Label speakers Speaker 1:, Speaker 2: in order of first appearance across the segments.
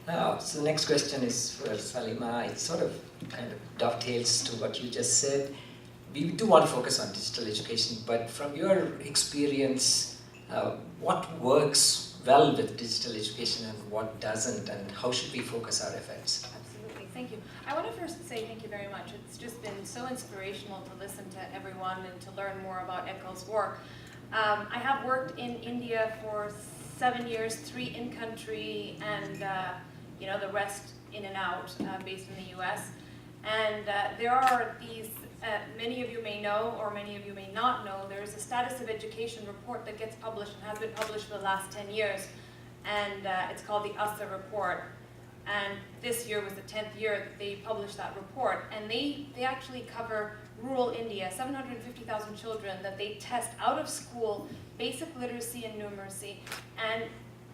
Speaker 1: So the next question is for Salima. It sort of kind of dovetails to what you just said. We do want to focus on digital education, but from your experience, what works well with digital education and what doesn't, and how should we focus our efforts?
Speaker 2: Absolutely, thank you. I want to first say thank you very much. It's just been so inspirational to listen to everyone and to learn more about Ekal's work. I have worked in India for 7 years, 3 in country, and the rest in and out, based in the US. And there are these, many of you may know, or many of you may not know, there's a status of education report that gets published and has been published for the last 10 years. And it's called the ASA report. And this year was the 10th year that they published that report. And they actually cover rural India, 750,000 children that they test out of school, basic literacy and numeracy. And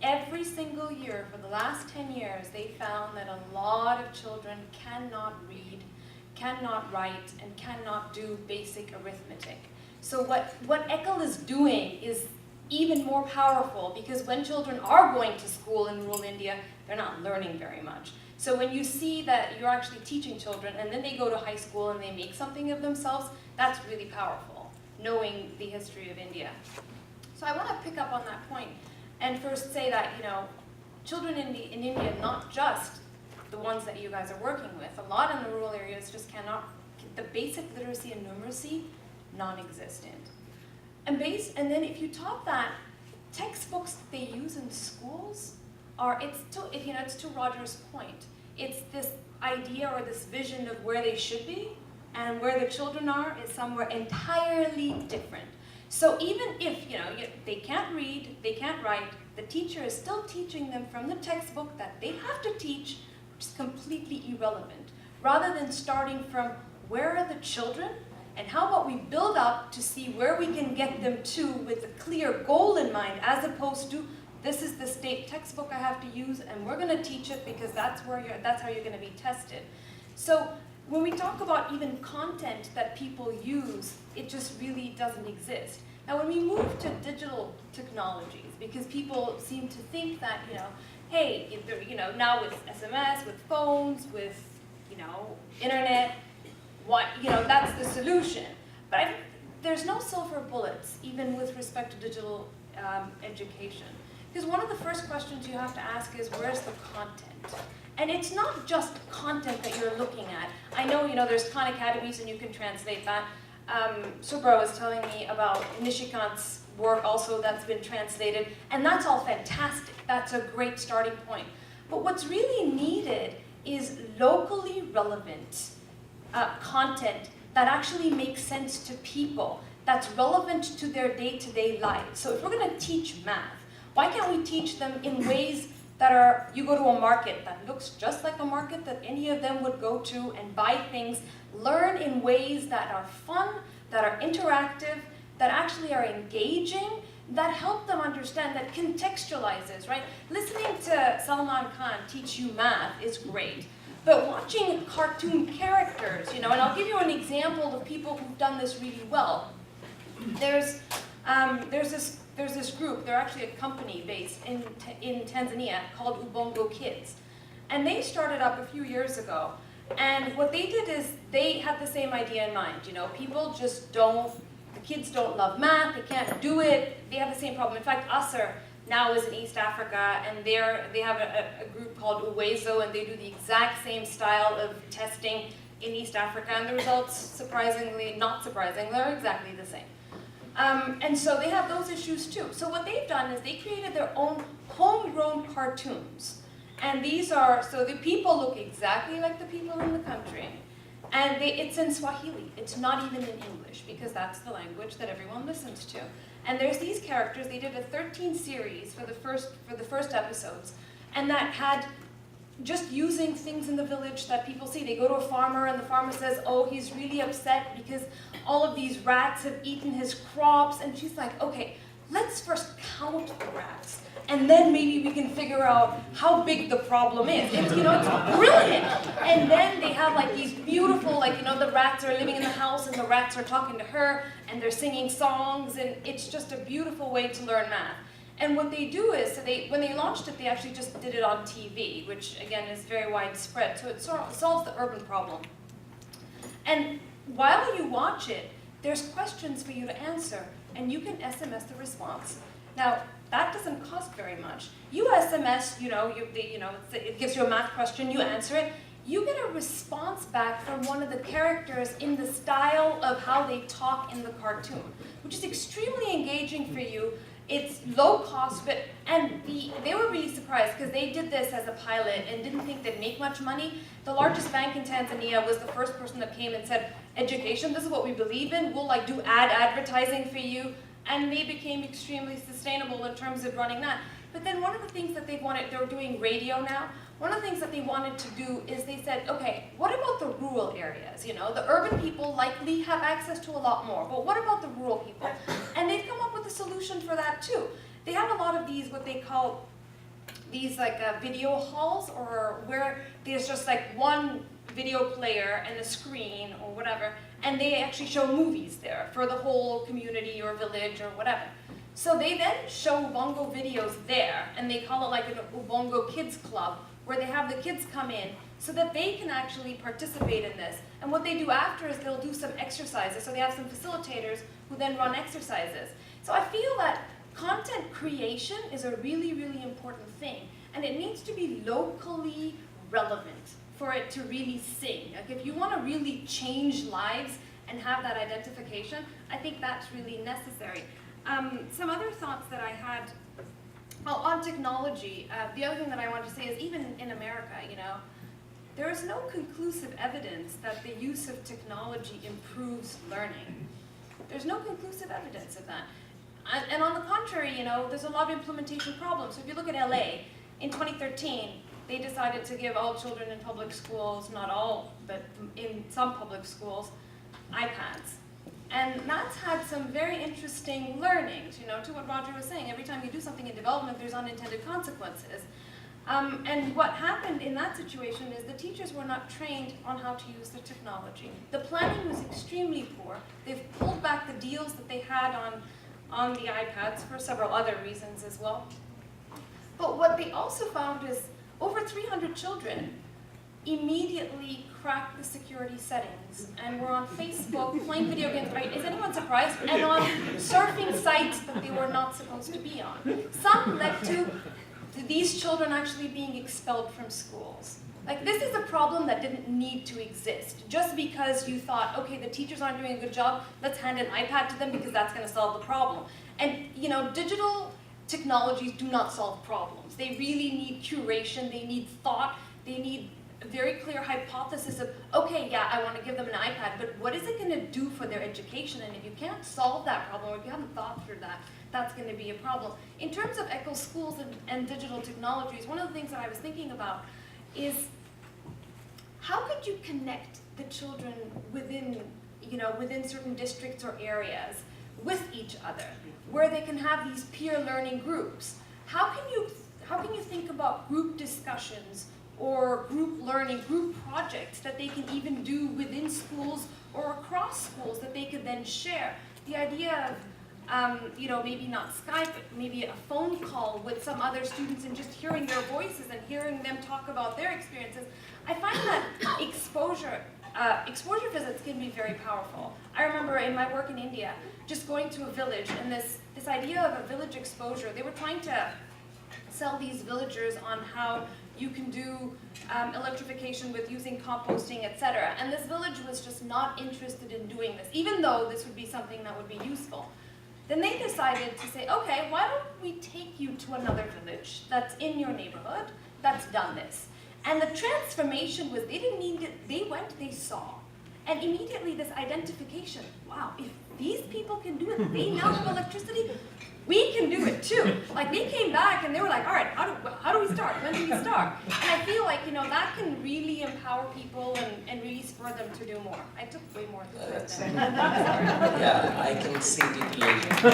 Speaker 2: every single year for the last 10 years, they found that a lot of children cannot read, cannot write, and cannot do basic arithmetic. So what Ekal is doing is even more powerful, because when children are going to school in rural India, they're not learning very much. So when you see that you're actually teaching children and then they go to high school and they make something of themselves, that's really powerful, knowing the history of India. So I want to pick up on that point and first say that, children in India, not just the ones that you guys are working with, a lot in the rural areas just cannot, the basic literacy and numeracy, non-existent. And then if you top that, textbooks that they use in schools are, it's to Roger's point, it's this idea or this vision of where they should be, and where the children are is somewhere entirely different. So even if they can't read, they can't write, the teacher is still teaching them from the textbook that they have to teach, which is completely irrelevant. Rather than starting from where are the children, and how about we build up to see where we can get them to with a clear goal in mind, as opposed to this is the state textbook I have to use, and we're going to teach it because that's how you're going to be tested. So when we talk about even content that people use, it just really doesn't exist. Now when we move to digital technologies, because people seem to think that, hey, now with SMS, with phones, with, internet, that's the solution. But there's no silver bullets, even with respect to digital education. Because one of the first questions you have to ask is, where's the content? And it's not just content that you're looking at. I know, there's Khan Academies and you can translate that. Subra was telling me about Nishikant's work also that's been translated, and that's all fantastic. That's a great starting point. But what's really needed is locally relevant content that actually makes sense to people, that's relevant to their day-to-day life. So if we're going to teach math, why can't we teach them in ways that are, you go to a market that looks just like a market that any of them would go to and buy things, learn in ways that are fun, that are interactive, that actually are engaging, that help them understand, that contextualizes, right? Listening to Salman Khan teach you math is great. But watching cartoon characters, and I'll give you an example of people who've done this really well. There's this group, they're actually a company based in Tanzania called Ubongo Kids. And they started up a few years ago. And what they did is they had the same idea in mind. People just the kids don't love math, they can't do it, they have the same problem. In fact, Usser now is in East Africa, and they have a group called Uwezo, and they do the exact same style of testing in East Africa, and the results, surprisingly, not surprisingly, are exactly the same. And so they have those issues too. So what they've done is they created their own homegrown cartoons. And so the people look exactly like the people in the country. And it's in Swahili. It's not even in English, because that's the language that everyone listens to. And there's these characters. They did a 13 series for the first episodes, and that had just using things in the village that people see. They go to a farmer, and the farmer says, oh, he's really upset because all of these rats have eaten his crops. And she's like, okay, let's first count the rats, and then maybe we can figure out how big the problem is. It's brilliant. And then they have like these beautiful, the rats are living in the house, and the rats are talking to her, and they're singing songs, and it's just a beautiful way to learn math. And what they do is, so when they launched it, they actually just did it on TV, which again is very widespread. So it solves the urban problem. And while you watch it, there's questions for you to answer, and you can SMS the response. Now, that doesn't cost very much. You SMS, it gives you a math question, you answer it. You get a response back from one of the characters in the style of how they talk in the cartoon, which is extremely engaging for you. It's low cost, and they were really surprised because they did this as a pilot and didn't think they'd make much money. The largest bank in Tanzania was the first person that came and said, education, this is what we believe in, we'll do advertising for you. And they became extremely sustainable in terms of running that. But then one of the things that they're doing radio now, one of the things that they wanted to do is they said, okay, what about the rural areas? The urban people likely have access to a lot more, but what about the rural people? And they've come up with a solution for that too. They have a lot of these, what they call these video halls, or where there's just one video player and a screen or whatever, and they actually show movies there for the whole community or village or whatever. So they then show Ubongo videos there, and they call it an Ubongo Kids Club, where they have the kids come in so that they can actually participate in this. And what they do after is they'll do some exercises. So they have some facilitators who then run exercises. So I feel that content creation is a really, really important thing, and it needs to be locally relevant for it to really sing. If you want to really change lives and have that identification, I think that's really necessary. Some other thoughts that I had, well, on technology, the other thing that I wanted to say is even in America, there is no conclusive evidence that the use of technology improves learning. There's no conclusive evidence of that. And on the contrary, there's a lot of implementation problems. So if you look at LA, in 2013, they decided to give all children in public schools, not all, but in some public schools, iPads. And that's had some very interesting learnings, to what Roger was saying. Every time you do something in development, there's unintended consequences. And what happened in that situation is the teachers were not trained on how to use the technology. The planning was extremely poor. They've pulled back the deals that they had on the iPads for several other reasons as well. But what they also found is over 300 children immediately cracked the security settings and were on Facebook playing video games. Right? Is anyone surprised? And on surfing sites that they were not supposed to be on. Some led to these children actually being expelled from schools. This is a problem that didn't need to exist. Just because you thought, okay, the teachers aren't doing a good job, let's hand an iPad to them because that's going to solve the problem. And digital technologies do not solve problems. They really need curation, they need thought, they need a very clear hypothesis of, okay, yeah, I want to give them an iPad, but what is it going to do for their education? And if you can't solve that problem, or if you haven't thought through that, that's going to be a problem. In terms of Ekal schools and digital technologies, one of the things that I was thinking about is how could you connect the children within certain districts or areas with each other, where they can have these peer learning groups? How can you think about group discussions or group learning, group projects that they can even do within schools or across schools that they could then share? The idea of maybe not Skype, but maybe a phone call with some other students and just hearing their voices and hearing them talk about their experiences. I find that exposure visits can be very powerful. I remember in my work in India, just going to a village and this idea of a village exposure. They were trying to sell these villagers on how you can do electrification with using composting, etc. And this village was just not interested in doing this, even though this would be something that would be useful. Then they decided to say, okay, why don't we take you to another village that's in your neighborhood that's done this? And the transformation was, they didn't need it, they went, they saw. And immediately this identification, wow, if these people can do it, they now have electricity, we can do it too. They came back and they were like, all right, how do we start? When do we start? And I feel like, that can really empower people and really spur them to do more. I took way more than that.
Speaker 1: Yeah, I can see people